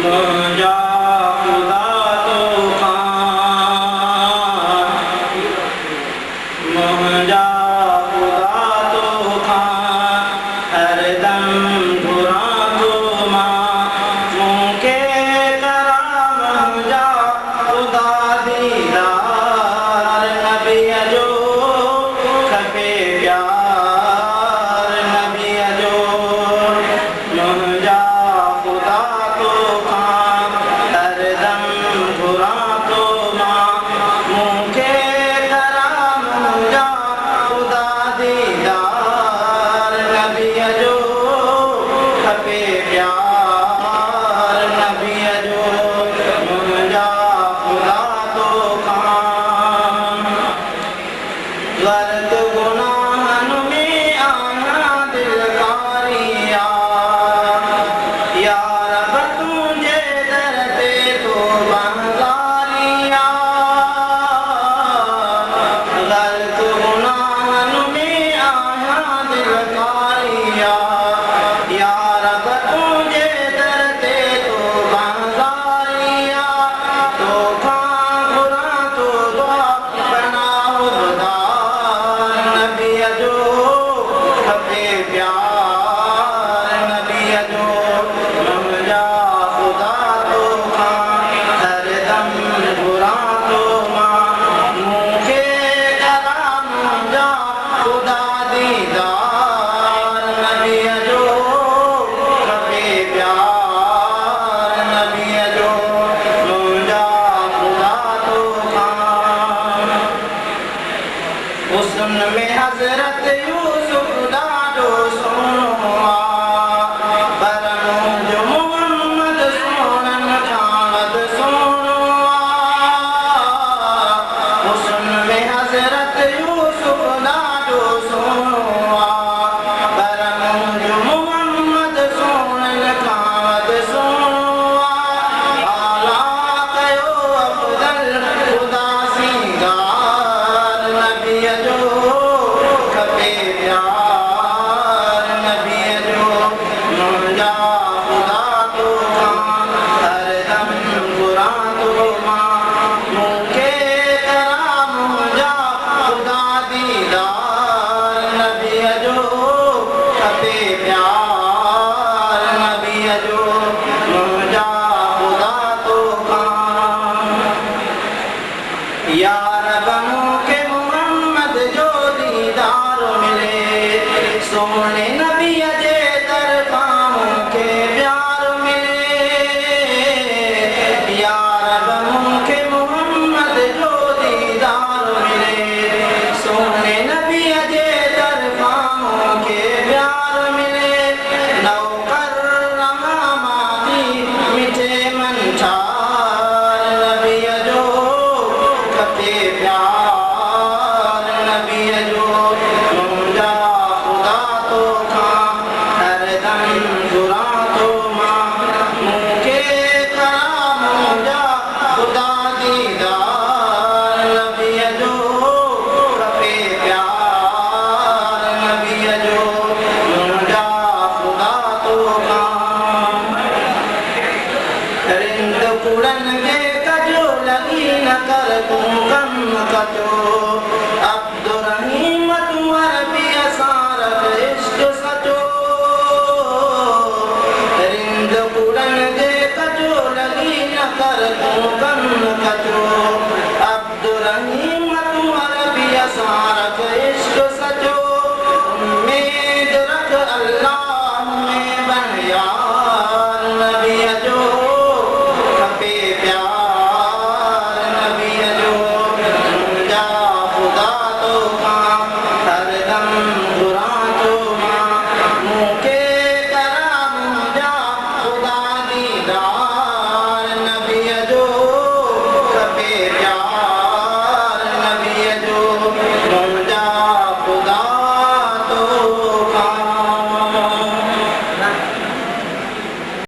मुंहिंजा ख़ुदा तो खां मुंहिंजा ख़ुदा तो खां हरदम घुरां थो मां मूंखे करां मुंहिंजा ख़ुदा दीदार नबीअ जो खपे प्यार नबीअ जो मुंहिंजा ख़ुदा तो खां हरदम घुरां थो मां मूंखे करां मुंहिंजा ख़ुदा दीदार नबीअ जो खपे प्यार नबीअ जो मुंहिंजा ख़ुदा तो खां गर्द गुनाहनि में आहियां दिलकारिया या रब तुंहिंजे दर ते तो बंगारिया गर्द गुनाहनि में आहियां दिलकारिया या रब तुंहिंजे दर ते तो बंगारिया तोखां घुरां थो दुआ पनाह खुदार नबीअ जो खपे प्यार नबीअ जो मुंहिंजा ख़ुदा तो खां हरदम घुरां थो मां मूंखे करां मुंहिंजा ख़ुदा दीदार नबीअ जो खपे प्यार नबीअ जो मुंहिंजा ख़ुदा तो खां हुस्न में हज़रत यूसुफ ॾाढो सोहणो आहे पर मुंहिंजो मुहम्मद सोहणनि खां वधि सोहणो आहे हुस्न में हज़रत यूसुफ ॾाढो सोहणो आहे पर मुंहिंजो मुहम्मद सोहणनि खां वधि सोहणो आहे आला कयो अफ़ज़ल ख़ुदा सींगार नबीअ जो खपे प्यार नबीअ जो मुंहिंजा ख़ुदा तो खां हरदम घुरां थो मां मूंखे करां मुंहिंजा ख़ुदा दीदार नबीअ जो खपे प्यार नबीअ जो मुंहिंजा ख़ुदा तो खां या रब मूंखे मुहम्मद जो दीदार मिले सोने नबीअ जे तरफ़ां मूंखे प्यार मिले या रब मूंखे मुहम्मद जो दीदार मिले सोने नबीअ जे तरफ़ां मूंखे प्यार मिले नौकर रहां माती मिठे मंछार नबीअ जो खपे प्यार नबीअ जो मुंहिंजा ख़ुदा तो खां हरदम घुरां थो मां मूंखे करां मुंहिंजा ख़ुदा दीदार नबीअ जो खपे प्यार नबीअ जो मुंहिंजा ख़ुदा तो खां रिंद कुड़नि खे कजो लॻी न कर तूं कम कजो अब्दुर्रहीम तूं अरबीअ सां रख इश्क सचो रिंद कुड़नि खे कजो लॻी न कर तूं कम कजो